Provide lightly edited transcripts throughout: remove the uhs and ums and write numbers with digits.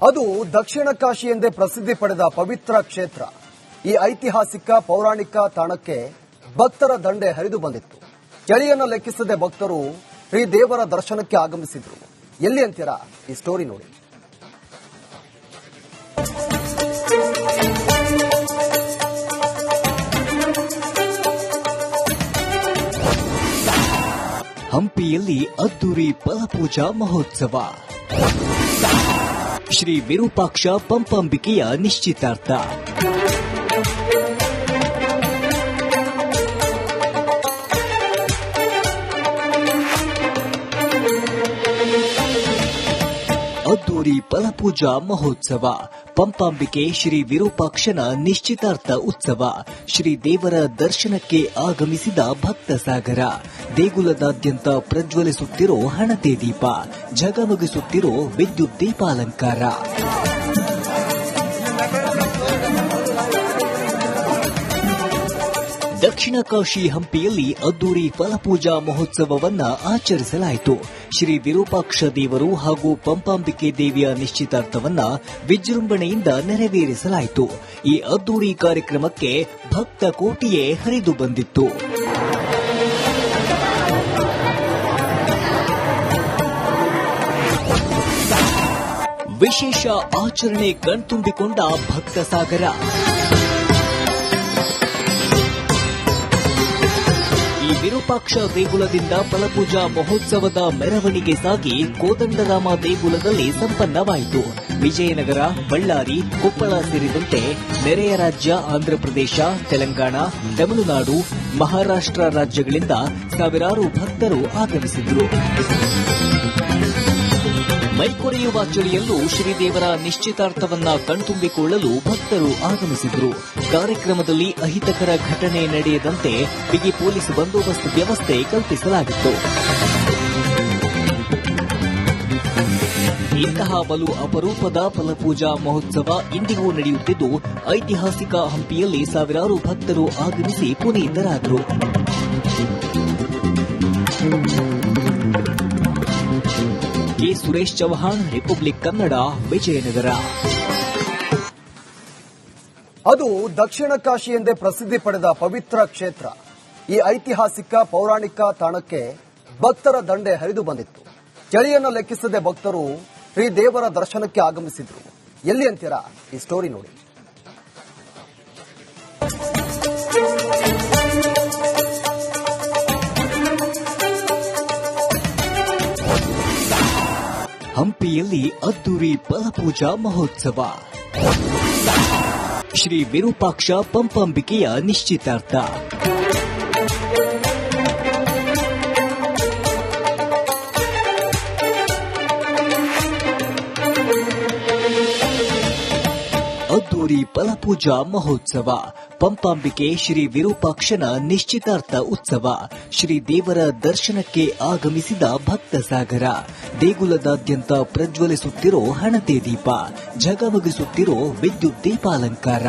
ಅದು ದಕ್ಷಿಣ ಕಾಶಿ ಎಂದೇ ಪ್ರಸಿದ್ಧಿ ಪಡೆದ ಪವಿತ್ರ ಕ್ಷೇತ್ರ. ಈ ಐತಿಹಾಸಿಕ ಪೌರಾಣಿಕ ತಾಣಕ್ಕೆ ಭಕ್ತರ ದಂಡೆ ಹರಿದು ಬಂದಿತ್ತು. ಚಳಿಯನ್ನು ಲೆಕ್ಕಿಸದೆ ಭಕ್ತರು ಶ್ರೀ ದೇವರ ದರ್ಶನಕ್ಕೆ ಆಗಮಿಸಿದ್ರು. ಎಲ್ಲಿ ಅಂತೀರಾ? ಈ ಸ್ಟೋರಿ ನೋಡಿ. ಹಂಪಿಯಲ್ಲಿ ಅದ್ದೂರಿ ಫಲಪೂಜಾ ಮಹೋತ್ಸವ. ಶ್ರೀ ವಿರೂಪಾಕ್ಷ ಪಂಪಾಂಬಿಕೆಯ ನಿಶ್ಚಿತಾರ್ಥ. ಅದ್ದೂರಿ ಫಲಪೂಜಾ ಮಹೋತ್ಸವ. ಪಂಪಾಂಬಿಕೆ ಶ್ರೀ ವಿರೂಪಾಕ್ಷನ ನಿಶ್ಚಿತಾರ್ಥ ಉತ್ಸವ. ಶ್ರೀ ದೇವರ ದರ್ಶನಕ್ಕೆ ಆಗಮಿಸಿದ ಭಕ್ತ ಸಾಗರ. ದೇಗುಲದಾದ್ಯಂತ ಪ್ರಜ್ವಲಿಸುತ್ತಿರೋ ಹಣತೆ ದೀಪ, ಝಗಮಗಿಸುತ್ತಿರೋ ವಿದ್ಯುತ್ ದೀಪಾಲಂಕಾರ. ದಕ್ಷಿಣ ಕಾಶಿ ಹಂಪಿಯಲ್ಲಿ ಅದ್ದೂರಿ ಫಲಪೂಜಾ ಮಹೋತ್ಸವವನ್ನ ಆಚರಿಸಲಾಯಿತು. ಶ್ರೀ ವಿರೂಪಾಕ್ಷ ದೇವರು ಹಾಗೂ ಪಂಪಾಂಬಿಕೆ ದೇವಿಯ ನಿಶ್ಚಿತಾರ್ಥವನ್ನ ವಿಜೃಂಭಣೆಯಿಂದ ನೆರವೇರಿಸಲಾಯಿತು. ಈ ಅದ್ದೂರಿ ಕಾರ್ಯಕ್ರಮಕ್ಕೆ ಭಕ್ತ ಕೋಟಿಯೇ ಹರಿದು ಬಂದಿತ್ತು. ವಿಶೇಷ ಆಚರಣೆ ಕಣ್ತುಂಬಿಕೊಂಡ ಭಕ್ತ ಸಾಗರ. ವಿರೂಪಾಕ್ಷ ದೇಗುಲದಿಂದ ಫಲಪೂಜಾ ಮಹೋತ್ಸವದ ಮೆರವಣಿಗೆ ಸಾಗಿ ಕೋದಂಡರಾಮ ದೇಗುಲದಲ್ಲಿ ಸಂಪನ್ನವಾಯಿತು. ವಿಜಯನಗರ, ಬಳ್ಳಾರಿ, ಕೊಪ್ಪಳ ಸೇರಿದಂತೆ ನೆರೆಯ ರಾಜ್ಯ ಆಂಧ್ರಪ್ರದೇಶ, ತೆಲಂಗಾಣ, ತಮಿಳುನಾಡು, ಮಹಾರಾಷ್ಟ್ರ ರಾಜ್ಯಗಳಿಂದ ಸಾವಿರಾರು ಭಕ್ತರು ಆಗಮಿಸಿದರು. ಮೈಕೊರೆಯುವ ಚಳಿಯಲ್ಲೂ ಶ್ರೀದೇವರ ನಿಶ್ಚಿತಾರ್ಥವನ್ನ ಕಣ್ತುಂಬಿಕೊಳ್ಳಲು ಭಕ್ತರು ಆಗಮಿಸಿದರು. ಕಾರ್ಯಕ್ರಮದಲ್ಲಿ ಅಹಿತಕರ ಘಟನೆ ನಡೆಯದಂತೆ ಬಿಗಿ ಪೊಲೀಸ್ ಬಂದೋಬಸ್ತ್ ವ್ಯವಸ್ಥೆ ಕಲ್ಪಿಸಲಾಗಿತ್ತು. ಇಂತಹ ಬಲು ಅಪರೂಪದ ಫಲಪೂಜಾ ಮಹೋತ್ಸವ ಇಂದಿಗೂ ನಡೆಯುತ್ತಿದ್ದು, ಐತಿಹಾಸಿಕ ಹಂಪಿಯಲ್ಲಿ ಸಾವಿರಾರು ಭಕ್ತರು ಆಗಮಿಸಿ ಪುನೀತರಾದರು. ಸುರೇಶ್ ಚೌಹಾಣ್, ರಿಪಬ್ಲಿಕ್ ಕನ್ನಡ, ವಿಜಯನಗರ. ಅದು ದಕ್ಷಿಣ ಕಾಶಿ ಎಂದೇ ಪ್ರಸಿದ್ಧಿ ಪಡೆದ ಪವಿತ್ರ ಕ್ಷೇತ್ರ. ಈ ಐತಿಹಾಸಿಕ ಪೌರಾಣಿಕ ತಾಣಕ್ಕೆ ಭಕ್ತರ ದಂಡೆ ಹರಿದು ಬಂದಿತ್ತು. ಚಳಿಯನ್ನು ಲೆಕ್ಕಿಸದೆ ಭಕ್ತರು ಶ್ರೀ ದೇವರ ದರ್ಶನಕ್ಕೆ ಆಗಮಿಸಿದ್ರು. ಎಲ್ಲಿ ಅಂತೀರಾ? ಈ ಸ್ಟೋರಿ ನೋಡಿ. ಹಂಪಿಯಲ್ಲಿ ಅದ್ದೂರಿ ಫಲಪೂಜಾ ಮಹೋತ್ಸವ. ಶ್ರೀ ವಿರೂಪಾಕ್ಷ ಪಂಪಾಂಬಿಕೆಯ ನಿಶ್ಚಿತಾರ್ಥ. ಅದ್ದೂರಿ ಫಲಪೂಜಾ ಮಹೋತ್ಸವ. ಪಂಪಾಂಬಿಕೆ ಶ್ರೀ ವಿರೂಪಾಕ್ಷನ ನಿಶ್ಚಿತಾರ್ಥ ಉತ್ಸವ. ಶ್ರೀ ದೇವರ ದರ್ಶನಕ್ಕೆ ಆಗಮಿಸಿದ ಭಕ್ತ ಸಾಗರ. ದೇಗುಲದಾದ್ಯಂತ ಪ್ರಜ್ವಲಿಸುತ್ತಿರೋ ಹಣತೆ ದೀಪ, ಝಗಮಗಿಸುತ್ತಿರೋ ವಿದ್ಯುತ್ ದೀಪಾಲಂಕಾರ.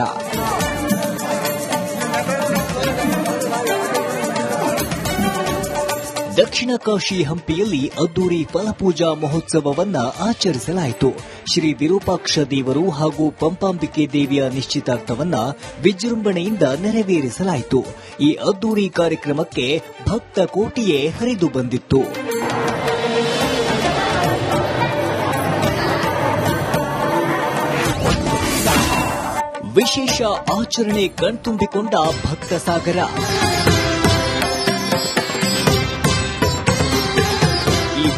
ದಕ್ಷಿಣ ಕಾಶಿ ಹಂಪಿಯಲ್ಲಿ ಅದ್ದೂರಿ ಫಲಪೂಜಾ ಮಹೋತ್ಸವವನ್ನ ಆಚರಿಸಲಾಯಿತು. ಶ್ರೀ ವಿರೂಪಾಕ್ಷ ದೇವರು ಹಾಗೂ ಪಂಪಾಂಬಿಕೆ ದೇವಿಯ ನಿಶ್ಚಿತಾರ್ಥವನ್ನ ವಿಜೃಂಭಣೆಯಿಂದ ನೆರವೇರಿಸಲಾಯಿತು. ಈ ಅದ್ದೂರಿ ಕಾರ್ಯಕ್ರಮಕ್ಕೆ ಭಕ್ತ ಕೋಟಿಯೇ ಹರಿದು ಬಂದಿತ್ತು. ವಿಶೇಷ ಆಚರಣೆ ಕಣ್ತುಂಬಿಕೊಂಡ ಭಕ್ತ ಸಾಗರ.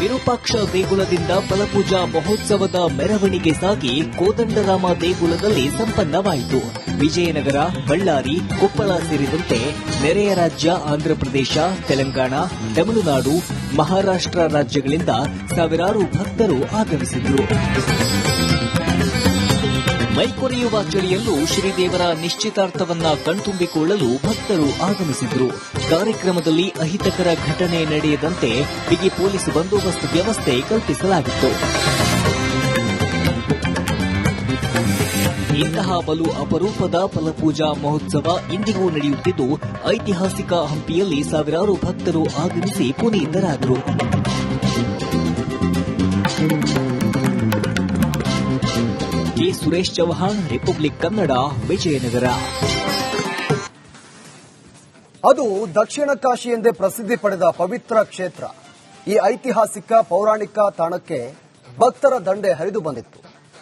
ವಿರೂಪಾಕ್ಷ ದೇಗುಲದಿಂದ ಫಲಪೂಜಾ ಮಹೋತ್ಸವದ ಮೆರವಣಿಗೆ ಸಾಗಿ ಕೋದಂಡರಾಮ ದೇಗುಲದಲ್ಲಿ ಸಂಪನ್ನವಾಯಿತು. ವಿಜಯನಗರ, ಬಳ್ಳಾರಿ, ಕೊಪ್ಪಳ ಸೇರಿದಂತೆ ನೆರೆಯ ರಾಜ್ಯ ಆಂಧ್ರಪ್ರದೇಶ, ತೆಲಂಗಾಣ, ತಮಿಳುನಾಡು, ಮಹಾರಾಷ್ಟ್ರ ರಾಜ್ಯಗಳಿಂದ ಸಾವಿರಾರು ಭಕ್ತರು ಆಗಮಿಸಿದರು. ಮೈಕೊರೆಯುವ ಚಳಿಯಲ್ಲೂ ಶ್ರೀದೇವರ ನಿಶ್ಚಿತಾರ್ಥವನ್ನ ಕಣ್ತುಂಬಿಕೊಳ್ಳಲು ಭಕ್ತರು ಆಗಮಿಸಿದರು. ಕಾರ್ಯಕ್ರಮದಲ್ಲಿ ಅಹಿತಕರ ಘಟನೆ ನಡೆಯದಂತೆ ಬಿಗಿ ಪೊಲೀಸ್ ಬಂದೋಬಸ್ತ್ ವ್ಯವಸ್ಥೆ ಕಲ್ಪಿಸಲಾಗಿತ್ತು. ಇಂತಹ ಬಲು ಅಪರೂಪದ ಫಲಪೂಜಾ ಮಹೋತ್ಸವ ಇಂದಿಗೂ ನಡೆಯುತ್ತಿದ್ದು, ಐತಿಹಾಸಿಕ ಹಂಪಿಯಲ್ಲಿ ಸಾವಿರಾರು ಭಕ್ತರು ಆಗಮಿಸಿ ಪುನೀತರಾದರು. ಸುರೇಶ್ ಚೌಹಾಣ್, ರಿಪಬ್ಲಿಕ್ ಕನ್ನಡ, ವಿಜಯನಗರ. ಅದು ದಕ್ಷಿಣ ಕಾಶಿ ಎಂದೇ ಪ್ರಸಿದ್ಧಿ ಪಡೆದ ಪವಿತ್ರ ಕ್ಷೇತ್ರ. ಈ ಐತಿಹಾಸಿಕ ಪೌರಾಣಿಕ ತಾಣಕ್ಕೆ ಭಕ್ತರ ದಂಡೆ ಹರಿದು ಬಂದಿತ್ತು.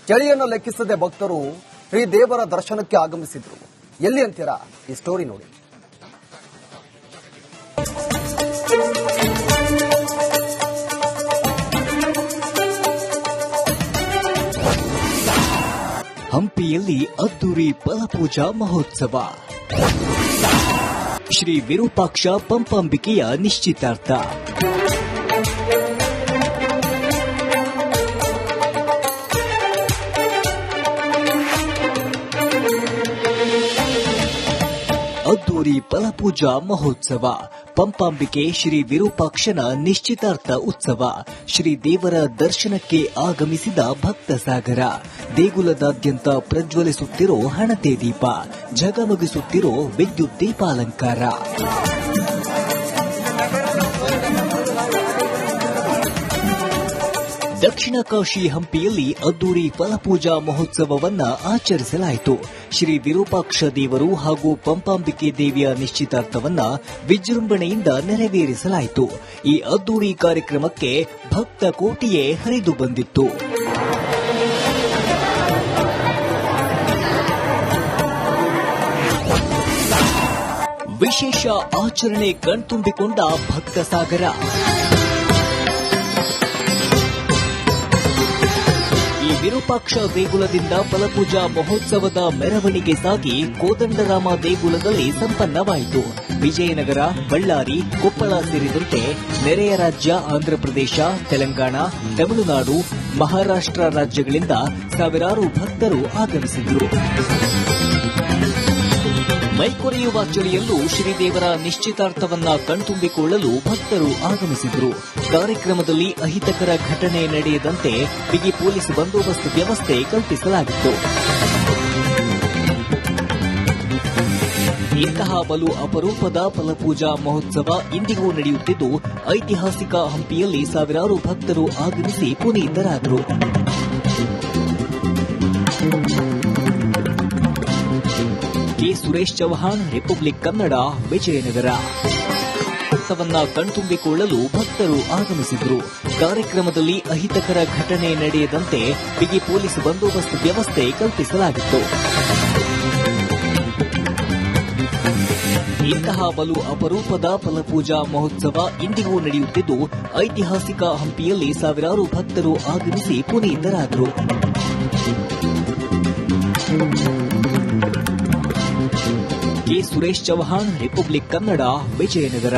ಚಳಿಯನ್ನು ಲೆಕ್ಕಿಸದೆ ಭಕ್ತರು ಶ್ರೀ ದೇವರ ದರ್ಶನಕ್ಕೆ ಆಗಮಿಸಿದ್ರು. ಎಲ್ಲಿ ಅಂತೀರಾ? ಈ ಸ್ಟೋರಿ ನೋಡಿ. ಹಂಪಿಯಲ್ಲಿ ಅದ್ದೂರಿ ಫಲಪೂಜಾ ಮಹೋತ್ಸವ. ಶ್ರೀ ವಿರೂಪಾಕ್ಷ ಪಂಪಾಂಬಿಕೆಯ ನಿಶ್ಚಿತಾರ್ಥ. ಅದ್ದೂರಿ ಫಲಪೂಜಾ ಮಹೋತ್ಸವ. ಪಂಪಾಂಬಿಕೆ ಶ್ರೀ ವಿರೂಪಾಕ್ಷನ ನಿಶ್ಚಿತಾರ್ಥ ಉತ್ಸವ. ಶ್ರೀ ದೇವರ ದರ್ಶನಕ್ಕೆ ಆಗಮಿಸಿದ ಭಕ್ತ ಸಾಗರ. ದೇಗುಲದಾದ್ಯಂತ ಪ್ರಜ್ವಲಿಸುತ್ತಿರೋ ಹಣತೆ ದೀಪ, ಝಗಮಗಿಸುತ್ತಿರೋ ವಿದ್ಯುತ್ ದೀಪಾಲಂಕಾರ. ದಕ್ಷಿಣ ಕಾಶಿ ಹಂಪಿಯಲ್ಲಿ ಅದ್ದೂರಿ ಫಲಪೂಜಾ ಮಹೋತ್ಸವವನ್ನ ಆಚರಿಸಲಾಯಿತು. ಶ್ರೀ ವಿರೂಪಾಕ್ಷ ದೇವರು ಹಾಗೂ ಪಂಪಾಂಬಿಕೆ ದೇವಿಯ ನಿಶ್ಚಿತಾರ್ಥವನ್ನ ವಿಜೃಂಭಣೆಯಿಂದ ನೆರವೇರಿಸಲಾಯಿತು. ಈ ಅದ್ದೂರಿ ಕಾರ್ಯಕ್ರಮಕ್ಕೆ ಭಕ್ತ ಕೋಟಿಯೇ ಹರಿದು ಬಂದಿತ್ತು. ವಿಶೇಷ ಆಚರಣೆ ಕಣ್ತುಂಬಿಕೊಂಡ ಭಕ್ತ ಸಾಗರ. ವಿರೂಪಾಕ್ಷ ದೇಗುಲದಿಂದ ಫಲಪೂಜಾ ಮಹೋತ್ಸವದ ಮೆರವಣಿಗೆ ಸಾಗಿ ಕೋದಂಡರಾಮ ದೇಗುಲದಲ್ಲಿ ಸಂಪನ್ನವಾಯಿತು. ವಿಜಯನಗರ, ಬಳ್ಳಾರಿ, ಕೊಪ್ಪಳ ಸೇರಿದಂತೆ ನೆರೆಯ ರಾಜ್ಯ ಆಂಧ್ರಪ್ರದೇಶ, ತೆಲಂಗಾಣ, ತಮಿಳುನಾಡು, ಮಹಾರಾಷ್ಟ್ರ ರಾಜ್ಯಗಳಿಂದ ಸಾವಿರಾರು ಭಕ್ತರು ಆಗಮಿಸಿದರು. ಮೈಕೊರೆಯುವ ಚಳಿಯಲ್ಲೂ ಶ್ರೀದೇವರ ನಿಶ್ಚಿತಾರ್ಥವನ್ನ ಕಣ್ತುಂಬಿಕೊಳ್ಳಲು ಭಕ್ತರು ಆಗಮಿಸಿದರು. ಕಾರ್ಯಕ್ರಮದಲ್ಲಿ ಅಹಿತಕರ ಘಟನೆ ನಡೆಯದಂತೆ ಬಿಗಿ ಪೊಲೀಸ್ ಬಂದೋಬಸ್ತ್ ವ್ಯವಸ್ಥೆ ಕಲ್ಪಿಸಲಾಗಿತ್ತು. ಇಂತಹ ಬಲು ಅಪರೂಪದ ಫಲಪೂಜಾ ಮಹೋತ್ಸವ ಇಂದಿಗೂ ನಡೆಯುತ್ತಿದ್ದು, ಐತಿಹಾಸಿಕ ಹಂಪಿಯಲ್ಲಿ ಸಾವಿರಾರು ಭಕ್ತರು ಆಗಮಿಸಿ ಪುನೀತರಾದರು. ಸುರೇಶ್ ಚೌಹಾಣ್, ರಿಪಬ್ಲಿಕ್ ಕನ್ನಡ, ವಿಜಯನಗರ. ಕಣ್ತುಂಬಿಕೊಳ್ಳಲು ಭಕ್ತರು ಆಗಮಿಸಿದರು. ಕಾರ್ಯಕ್ರಮದಲ್ಲಿ ಅಹಿತಕರ ಘಟನೆ ನಡೆಯದಂತೆ ಬಿಗಿ ಪೊಲೀಸ್ ಬಂದೋಬಸ್ತ್ ವ್ಯವಸ್ಥೆ ಕಲ್ಪಿಸಲಾಗಿತ್ತು. ಇಂತಹ ಬಲು ಅಪರೂಪದ ಫಲಪೂಜಾ ಮಹೋತ್ಸವ ಇಂದಿಗೂ ನಡೆಯುತ್ತಿದ್ದು, ಐತಿಹಾಸಿಕ ಹಂಪಿಯಲ್ಲಿ ಸಾವಿರಾರು ಭಕ್ತರು ಆಗಮಿಸಿ ಪುನೀತರಾದರು. ಸುರೇಶ್ ಚೌಹಾಣ್, ರಿಪಬ್ಲಿಕ್ ಕನ್ನಡ, ವಿಜಯನಗರ.